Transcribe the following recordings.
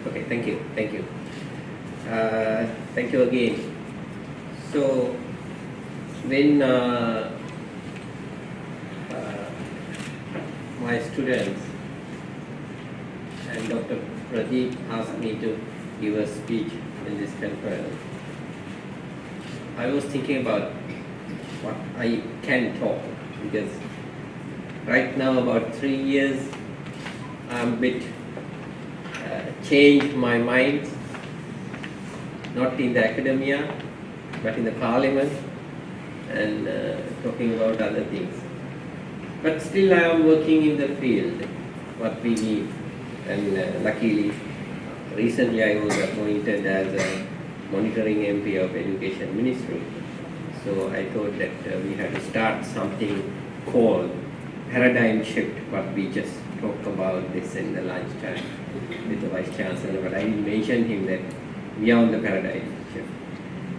Okay, thank you. Thank you. Thank you again. So, when my students and Dr. Pradeep asked me to give a speech in this conference, I was thinking about what I can talk, because right now about 3 years I'm a bit changed my mind, not in the academia but in the parliament, and talking about other things. But still I am working in the field, what we need, and luckily recently I was appointed as a monitoring MP of Education Ministry. So I thought that we had to start something called paradigm shift, what we just talked about this in the lunchtime with the Vice Chancellor, but I didn't mention him that we are on the paradigm shift.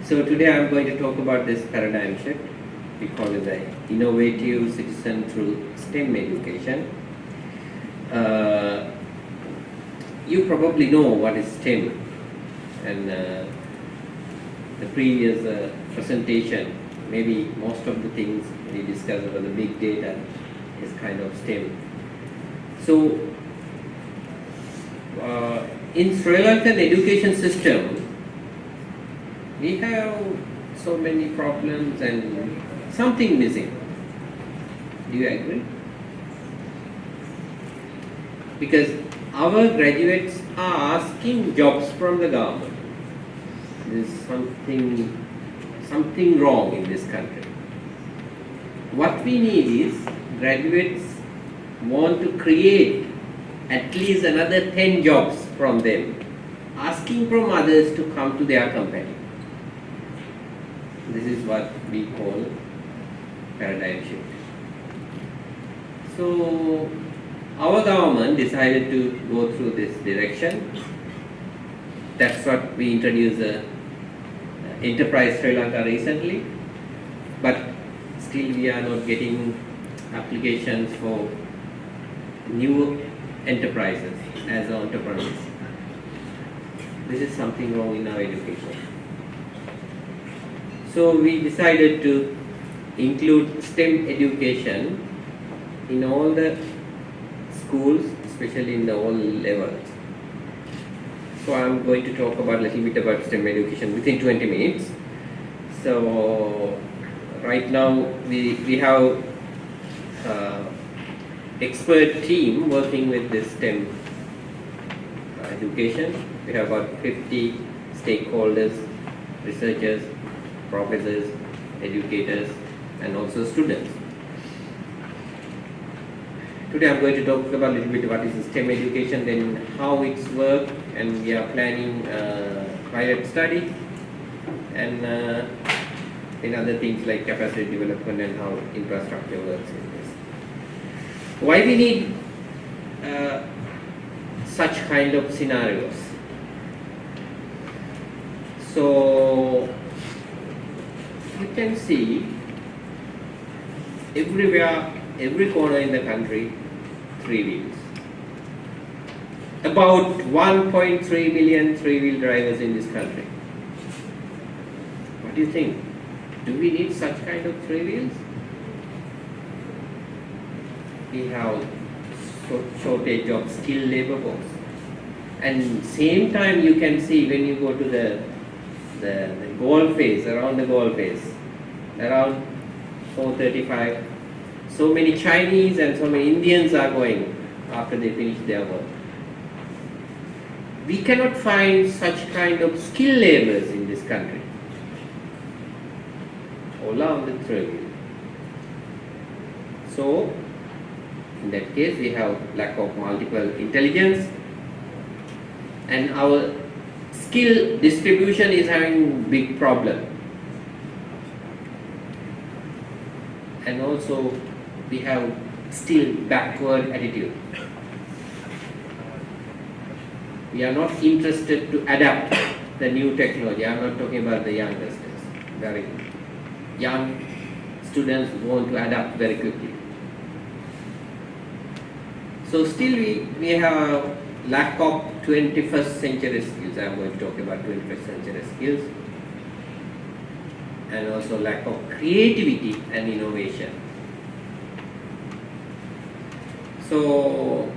So today I'm going to talk about this paradigm shift. We call it the innovative citizen through STEM education. You probably know what is STEM, and the previous presentation, maybe most of the things we discussed about the big data is kind of STEM. So in Sri Lankan education system, we have so many problems and something missing. Do you agree? Because our graduates are asking jobs from the government. There is something wrong in this country. What we need is graduates want to create at least another 10 jobs from them, asking from others to come to their company. This is what we call paradigm shift. So our government decided to go through this direction. That's what we introduced Enterprise Sri Lanka recently, but still we are not getting applications for new enterprises as entrepreneurs. This is something wrong in our education. So we decided to include STEM education in all the schools, especially in the all levels. So I'm going to talk about a little bit about STEM education within 20 minutes. So right now we have expert team working with this STEM education. We have about 50 stakeholders, researchers, professors, educators, and also students. Today I'm going to talk about a little bit what is STEM education, then how it's work, and we are planning pilot study, and in other things like capacity development and how infrastructure works in this. Why we need such kind of scenarios? So you can see everywhere, every corner in the country, 3 wheels. About 1.3 million 3-wheel drivers in this country. What do you think? Do we need such kind of 3 wheels? We have shortage of skilled labor force. And same time you can see when you go to the goal phase, around the goal phase, around 4:35, so many Chinese and so many Indians are going after they finish their work. We cannot find such kind of skilled laborers in this country. All are on the 3 wheel. So in that case we have lack of multiple intelligence, and our skill distribution is having big problem. And also we have still backward attitude. We are not interested to adapt the new technology. I am not talking about the youngsters. Very young students want to adapt very quickly. So still we have lack of 21st century skills. I am going to talk about 21st century skills, and also lack of creativity and innovation. So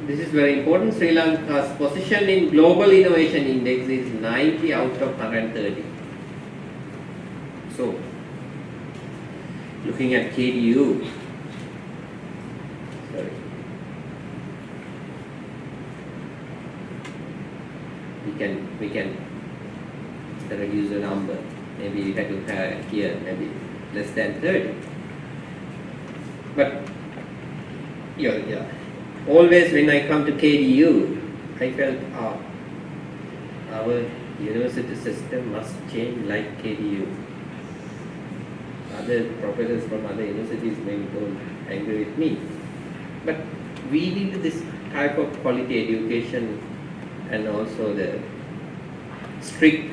this is very important. Sri Lanka's position in Global Innovation Index is 90 out of 130. So looking at KDU, we can reduce the number. Maybe we had to have here maybe less than 30. But yeah. Always when I come to KDU, I felt our university system must change like KDU. Other professors from other universities maybe don't agree with me. But we need this type of quality education and also the strict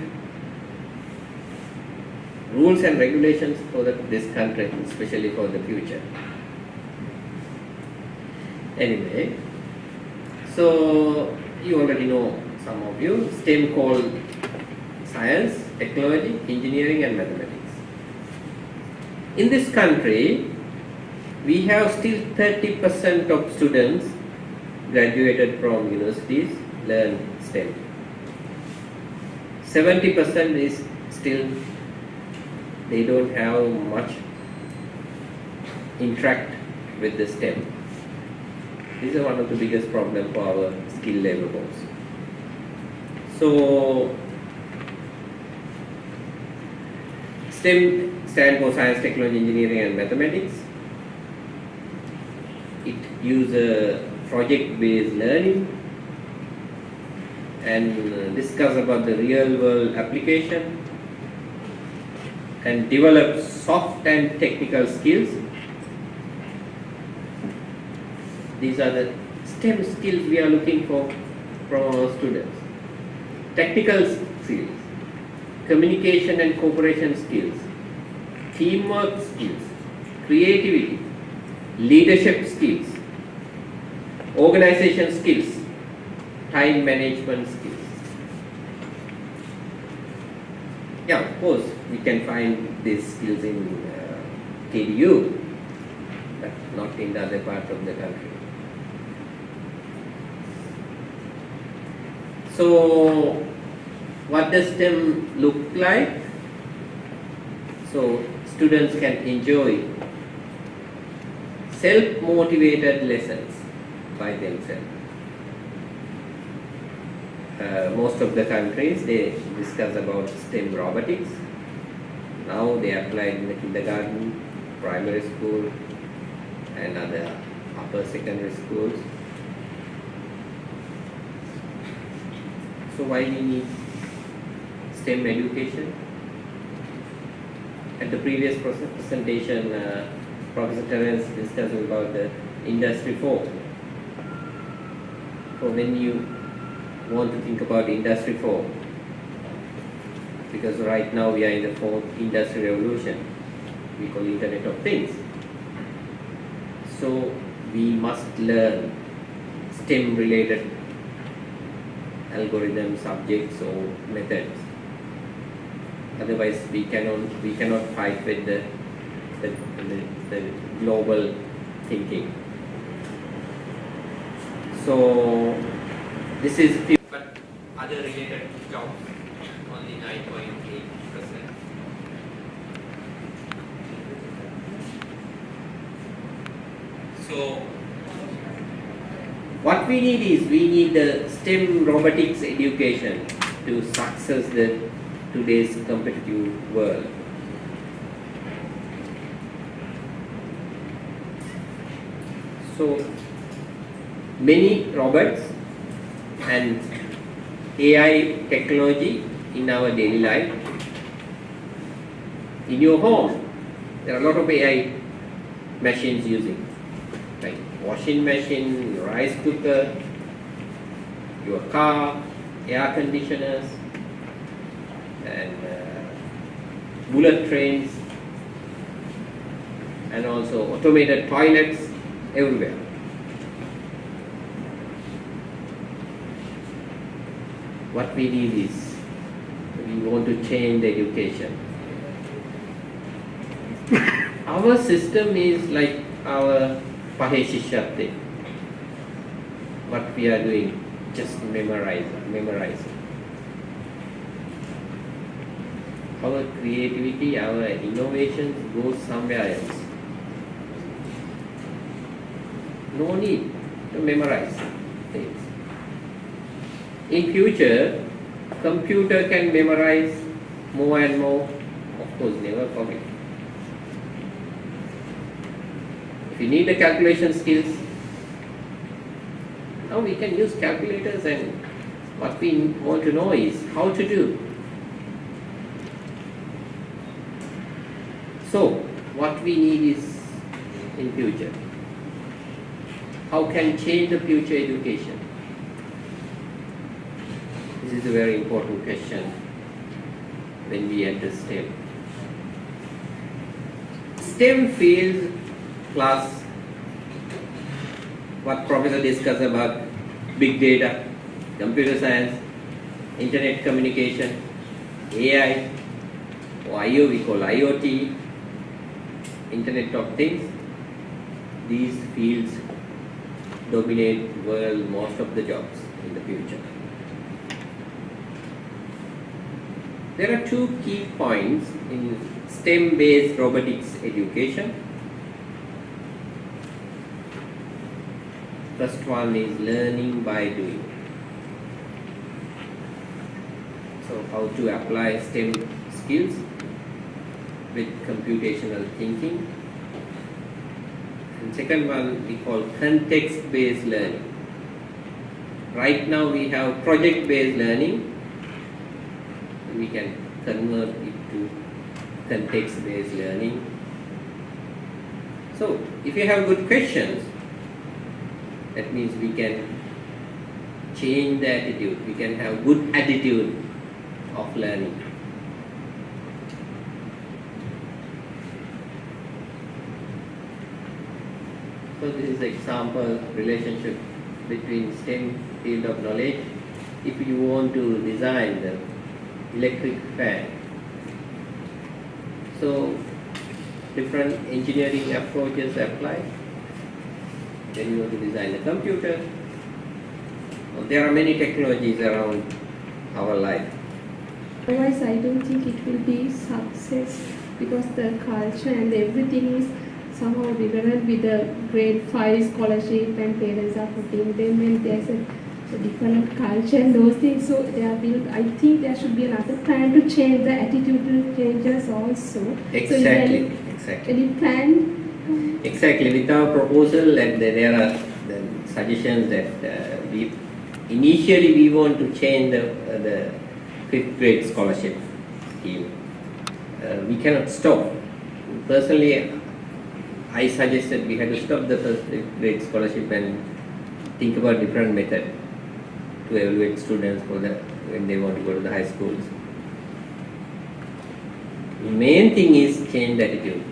rules and regulations for this country, especially for the future. Anyway, so you already know, some of you, STEM called science, technology, engineering and mathematics. In this country, we have still 30% of students graduated from universities learn STEM. 70% is still, they don't have much interact with the STEM. These are one of the biggest problems for our skilled labor force. So, STEM stands for science, technology, engineering and mathematics. It uses project-based learning and discuss about the real-world application and develop soft and technical skills. These are the STEM skills we are looking for from our students. Technical skills, communication and cooperation skills, teamwork skills, creativity, leadership skills, organization skills, time management skills. Yeah, of course, we can find these skills in KDU, but not in the other part of the country. So, what does STEM look like? So, students can enjoy self-motivated lessons by themselves. Most of the countries, they discuss about STEM robotics. Now they apply in the kindergarten, primary school and other upper secondary schools. So why we need STEM education? At the previous presentation, Professor Terence discussed about the Industry 4. So when you want to think about Industry 4, because right now we are in the fourth industrial revolution, we call Internet of Things. So we must learn STEM related algorithms, subjects or methods. Otherwise we cannot fight with the global thinking. So this is, but other related jobs only 9.8%. So what we need is, we need the STEM robotics education to success the today's competitive world. So many robots and AI technology in our daily life. In your home, there are a lot of AI machines using, like washing machine, rice cooker, your car, air conditioners, and bullet trains, and also automated toilets everywhere. what we need is, we want to change the education. Our system is like our Paheshishate. What we are doing, just memorizing. Our creativity, our innovations goes somewhere else. No need to memorize things. In future, computer can memorize more and more. Of course, never forget. If you need the calculation skills, now we can use calculators, and what we want to know is how to do. So, what we need is in future. How can change the future education? This is a very important question when we enter STEM. STEM fields plus what Professor discussed about big data, computer science, internet communication, AI, or we call IoT, Internet of Things. These fields dominate world most of the jobs in the future. There are two key points in STEM-based robotics education. First one is learning by doing. So how to apply STEM skills with computational thinking. And second one we call context-based learning. Right now we have project-based learning. We can convert it to context-based learning. So if you have good questions, that means we can change the attitude. We can have good attitude of learning. So this is an example relationship between STEM field of knowledge. If you want to design the electric fan, so different engineering approaches apply. Then you want to design a computer. There are many technologies around our life. Otherwise, I don't think it will be success, because the culture and everything is somehow relevant with the grade 5 scholarship, and parents are putting them, and there's a different culture and those things. So I think there should be another plan to change the attitude changes also. Exactly. So any plan? Exactly. With our proposal, and there are the suggestions that we initially want to change the 5th grade scholarship scheme. We cannot stop. Personally, I suggested we had to stop the 1st grade scholarship and think about different method to evaluate students when they want to go to the high schools. The main thing is change the attitude.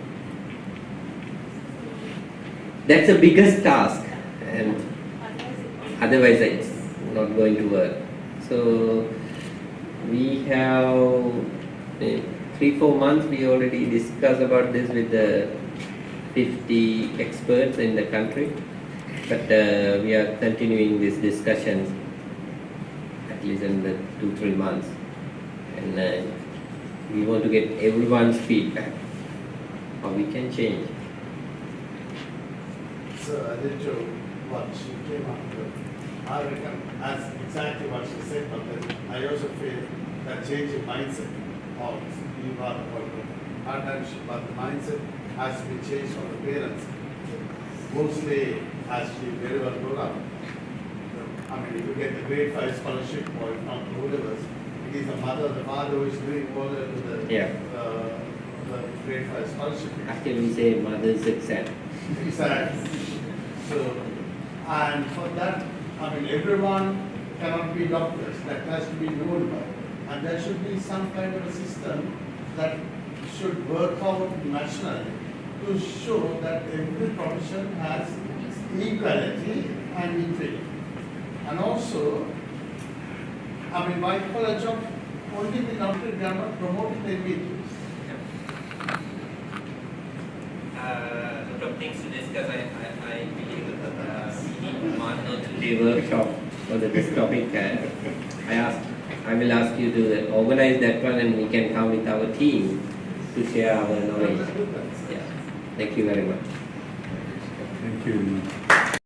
That's the biggest task, and otherwise it's not going to work. So we have 3-4 months we already discussed about this with the 50 experts in the country, but we are continuing this discussion at least in the 2-3 months, and we want to get everyone's feedback how we can change. So added to what she came up with, I reckon as exactly what she said, but then I also feel that change in mindset of partnership, but the mindset has to be changed from the parents. Mostly, as she very well brought up, I mean, if you get the grade 5 scholarship or if not the levels, it is the mother, the father who is doing all the grade 5 scholarship. Actually, we say mother's exam. Exactly. So, and for that, I mean, everyone cannot be doctors. That has to be known by. And there should be some kind of a system that should work out nationally to show that every profession has equality and equity. And also, I mean, white collar job, only the company, they are not promoting the individuals. A lot of things to discuss. I believe we need one or two day workshop for this topic. I will ask you to organize that one, and we can come with our team to share our knowledge. Yeah. Thank you very much. Thank you.